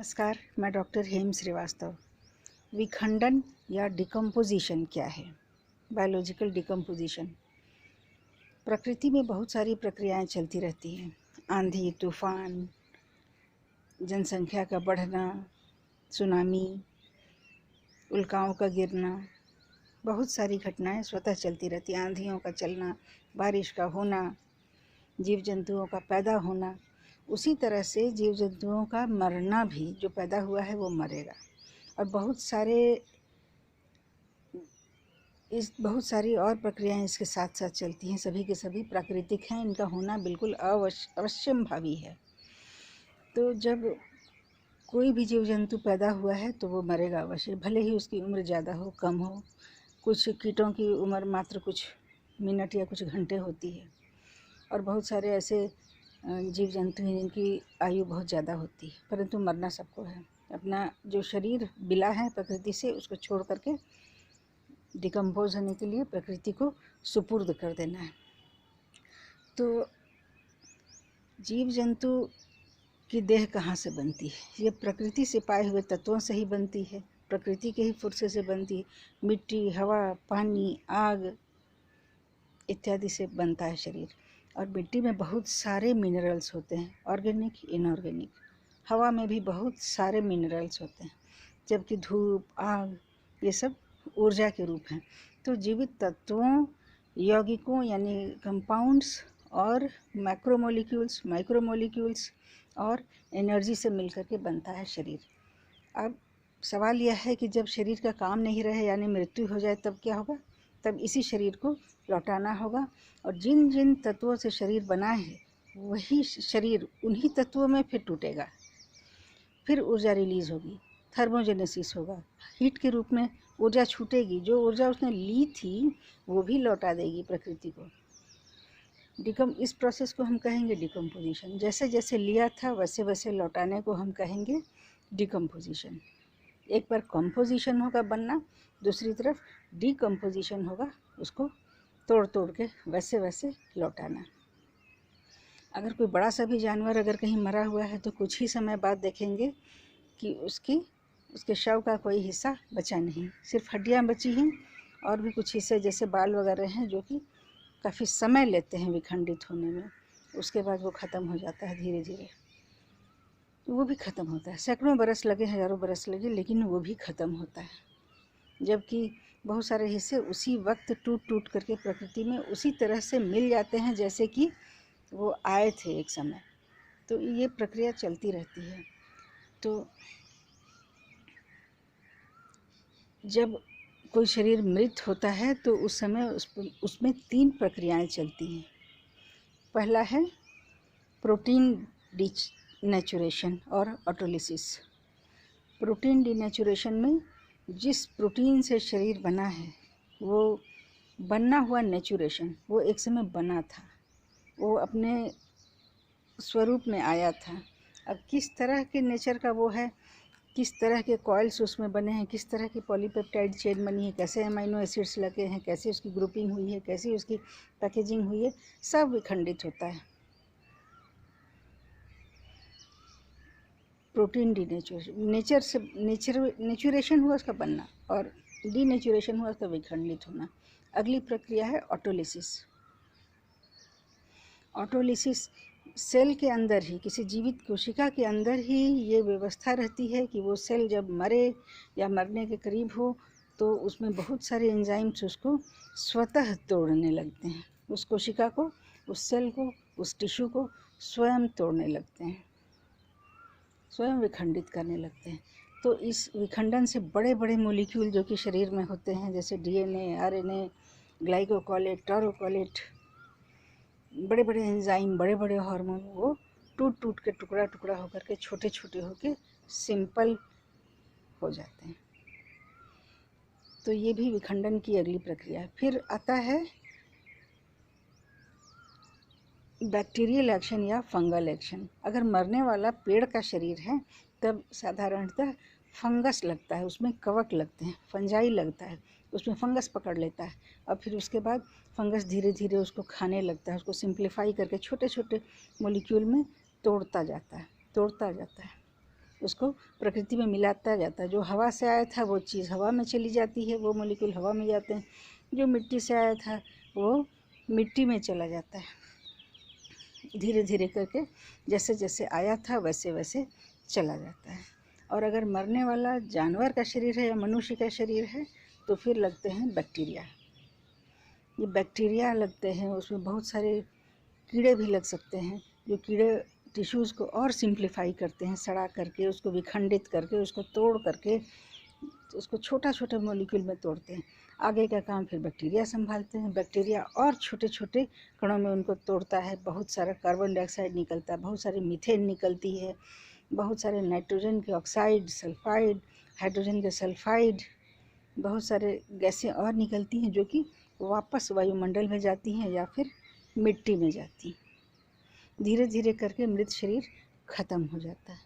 नमस्कार, मैं डॉक्टर हेम श्रीवास्तव। विखंडन या डिकम्पोजिशन क्या है? Biological decomposition. प्रकृति में बहुत सारी प्रक्रियाएं चलती रहती हैं। आंधी, तूफान, जनसंख्या का बढ़ना, सुनामी, उल्काओं का गिरना, बहुत सारी घटनाएं स्वतः चलती रहती हैं। आंधियों का चलना, बारिश का होना, जीव जंतुओं का पैदा होना। उसी तरह से जीव जंतुओं का मरना भी, जो पैदा हुआ है वो मरेगा। और बहुत सारी और प्रक्रियाएं इसके साथ साथ चलती हैं। सभी के सभी प्राकृतिक हैं, इनका होना बिल्कुल अवश्यम्भावी है। तो जब कोई भी जीव जंतु पैदा हुआ है तो वो मरेगा अवश्य, भले ही उसकी उम्र ज़्यादा हो कम हो। कुछ कीटों की उम्र मात्र कुछ मिनट या कुछ घंटे होती है, और बहुत सारे ऐसे जीव जंतु हैं जिनकी आयु बहुत ज़्यादा होती है, परंतु मरना सबको है। अपना जो शरीर मिला है प्रकृति से, उसको छोड़ करके डिकम्पोज होने के लिए प्रकृति को सुपुर्द कर देना है। तो जीव जंतु की देह कहाँ से बनती है? ये प्रकृति से पाए हुए तत्वों से ही बनती है, प्रकृति के ही फुर्से से बनती है। मिट्टी, हवा, पानी, आग इत्यादि से बनता है शरीर। और मिट्टी में बहुत सारे मिनरल्स होते हैं, ऑर्गेनिक, इनऑर्गेनिक। हवा में भी बहुत सारे मिनरल्स होते हैं, जबकि धूप, आग ये सब ऊर्जा के रूप हैं। तो जीवित तत्वों, यौगिकों यानी कंपाउंड्स, और मैक्रोमोलिक्यूल्स, माइक्रोमोलिक्यूल्स और एनर्जी से मिलकर के बनता है शरीर। अब सवाल यह है कि जब शरीर का काम नहीं रहे यानी मृत्यु हो जाए तब क्या होगा? तब इसी शरीर को लौटाना होगा। और जिन जिन तत्वों से शरीर बना है वही शरीर उन्हीं तत्वों में फिर टूटेगा, फिर ऊर्जा रिलीज होगी, थर्मोजेनेसिस होगा, हीट के रूप में ऊर्जा छूटेगी। जो ऊर्जा उसने ली थी वो भी लौटा देगी प्रकृति को। इस प्रोसेस को हम कहेंगे डिकम्पोजिशन। जैसे जैसे लिया था वैसे वैसे लौटाने को हम कहेंगे डिकम्पोजिशन। एक बार कंपोजिशन होगा बनना, दूसरी तरफ डिकम्पोजिशन होगा, उसको तोड़ तोड़ के वैसे वैसे लौटाना। अगर कोई बड़ा सा भी जानवर अगर कहीं मरा हुआ है तो कुछ ही समय बाद देखेंगे कि उसके शव का कोई हिस्सा बचा नहीं, सिर्फ हड्डियां बची हैं, और भी कुछ हिस्से जैसे बाल वगैरह हैं जो कि काफ़ी समय लेते हैं विखंडित होने में। उसके बाद वो ख़त्म हो जाता है धीरे धीरे, तो वो भी ख़त्म होता है। सैकड़ों बरस लगे, हज़ारों बरस लगे, लेकिन वो भी ख़त्म होता है। जबकि बहुत सारे हिस्से उसी वक्त टूट टूट करके प्रकृति में उसी तरह से मिल जाते हैं जैसे कि वो आए थे एक समय। तो ये प्रक्रिया चलती रहती है। तो जब कोई शरीर मृत होता है तो उस समय उसमें 3 प्रक्रियाएं चलती हैं। पहला है प्रोटीन डिनेचुरेशन और ऑटोलिसिस। प्रोटीन डिनेचुरेशन में जिस प्रोटीन से शरीर बना है वो बनना हुआ नेचुरेशन, वो एक समय बना था, वो अपने स्वरूप में आया था। अब किस तरह के नेचर का वो है, किस तरह के कॉइल्स उसमें बने हैं, किस तरह की पॉलीपेप्टाइड चेन बनी है, कैसे अमाइनो एसिड्स लगे हैं, कैसे उसकी ग्रुपिंग हुई है, कैसे उसकी पैकेजिंग हुई है, सब विखंडित होता है। प्रोटीन नेचुरेशन हुआ उसका बनना, और डीनेचुरेशन हुआ उसका विखंडित होना। अगली प्रक्रिया है ऑटोलिसिस। ऑटोलिसिस सेल के अंदर ही, किसी जीवित कोशिका के अंदर ही ये व्यवस्था रहती है कि वो सेल जब मरे या मरने के करीब हो तो उसमें बहुत सारे एंजाइम्स उसको स्वतः तोड़ने लगते हैं। उस कोशिका को, उस सेल को, उस टिश्यू को स्वयं तोड़ने लगते हैं, स्वयं विखंडित करने लगते हैं। तो इस विखंडन से बड़े बड़े मॉलिक्यूल जो कि शरीर में होते हैं, जैसे डीएनए, आरएनए, ग्लाइकोकोलेट, टॉरोकोलेट, बड़े बड़े एंजाइम, बड़े बड़े हार्मोन, वो टूट टूट के टुकड़ा टुकड़ा होकर के छोटे छोटे होकर सिंपल हो जाते हैं। तो ये भी विखंडन की अगली प्रक्रिया है। फिर आता है बैक्टीरियल एक्शन या फंगल एक्शन। अगर मरने वाला पेड़ का शरीर है तब साधारणतः फंगस लगता है, उसमें कवक लगते हैं, फंजाई लगता है, उसमें फंगस पकड़ लेता है। और फिर उसके बाद फंगस धीरे धीरे उसको खाने लगता है, उसको सिंप्लीफाई करके छोटे छोटे मॉलिक्यूल में तोड़ता जाता है। उसको प्रकृति में मिलाता जाता है। जो हवा से आया था वो चीज़ हवा में चली जाती है, वो मॉलिक्यूल हवा में जाते हैं। जो मिट्टी से आया था वो मिट्टी में चला जाता है। धीरे धीरे करके जैसे जैसे आया था वैसे वैसे चला जाता है। और अगर मरने वाला जानवर का शरीर है या मनुष्य का शरीर है तो फिर लगते हैं बैक्टीरिया। ये बैक्टीरिया लगते हैं, उसमें बहुत सारे कीड़े भी लग सकते हैं, जो कीड़े टिश्यूज़ को और सिंप्लीफाई करते हैं, सड़ा करके, उसको विखंडित करके, उसको तोड़ करके, उसको छोटा छोटा मॉलिक्यूल में तोड़ते हैं। आगे का काम फिर बैक्टीरिया संभालते हैं। बैक्टीरिया और छोटे छोटे कणों में उनको तोड़ता है। बहुत सारा कार्बन डाइऑक्साइड निकलता है, बहुत सारी मीथेन निकलती है, बहुत सारे नाइट्रोजन के ऑक्साइड, सल्फाइड, हाइड्रोजन के सल्फाइड, बहुत सारे गैसें और निकलती हैं जो कि वापस वायुमंडल में जाती हैं या फिर मिट्टी में जाती हैं। धीरे धीरे करके मृत शरीर ख़त्म हो जाता है।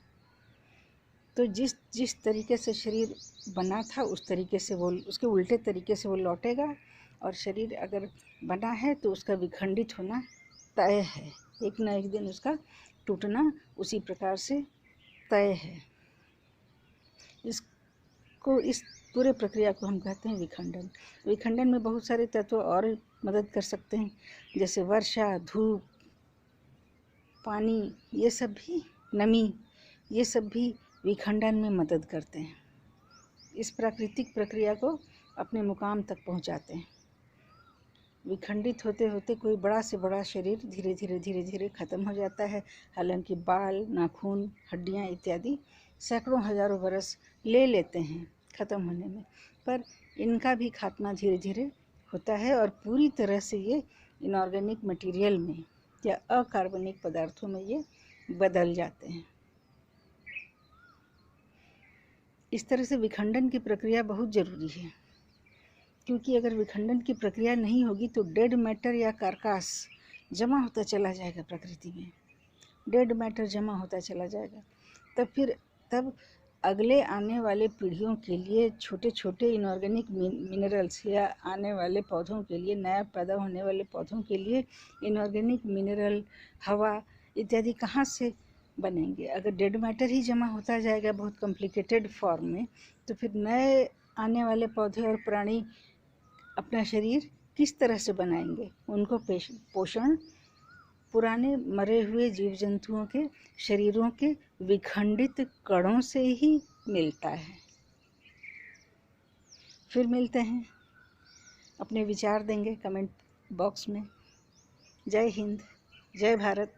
तो जिस तरीके से शरीर बना था उस तरीके से वो, उसके उल्टे तरीके से वो लौटेगा। और शरीर अगर बना है तो उसका विखंडित होना तय है, एक ना एक दिन उसका टूटना उसी प्रकार से तय है। इस पूरे प्रक्रिया को हम कहते हैं विखंडन। विखंडन में बहुत सारे तत्व और मदद कर सकते हैं, जैसे वर्षा, धूप, पानी, ये सब भी, नमी, ये सब भी विखंडन में मदद करते हैं। इस प्राकृतिक प्रक्रिया को अपने मुकाम तक पहुंचाते हैं। विखंडित होते होते कोई बड़ा से बड़ा शरीर धीरे धीरे धीरे धीरे ख़त्म हो जाता है। हालांकि बाल, नाखून, हड्डियां इत्यादि सैकड़ों हजारों बरस ले लेते हैं ख़त्म होने में, पर इनका भी खात्मा धीरे धीरे होता है और पूरी तरह से ये इनऑर्गेनिक मटेरियल में या अकार्बनिक पदार्थों में ये बदल जाते हैं। इस तरह से विखंडन की प्रक्रिया बहुत ज़रूरी है, क्योंकि अगर विखंडन की प्रक्रिया नहीं होगी तो डेड मैटर या कार्कास जमा होता चला जाएगा प्रकृति में। डेड मैटर जमा होता चला जाएगा। तब अगले आने वाले पीढ़ियों के लिए छोटे छोटे इनऑर्गेनिक मिनरल्स या आने वाले पौधों के लिए, नया पैदा होने वाले पौधों के लिए इनऑर्गेनिक मिनरल, हवा इत्यादि कहाँ से बनेंगे? अगर डेड मैटर ही जमा होता जाएगा बहुत कॉम्प्लिकेटेड फॉर्म में, तो फिर नए आने वाले पौधे और प्राणी अपना शरीर किस तरह से बनाएंगे? उनको पोषण पुराने मरे हुए जीव जंतुओं के शरीरों के विखंडित कणों से ही मिलता है। फिर मिलते हैं, अपने विचार देंगे कमेंट बॉक्स में। जय हिंद, जय भारत।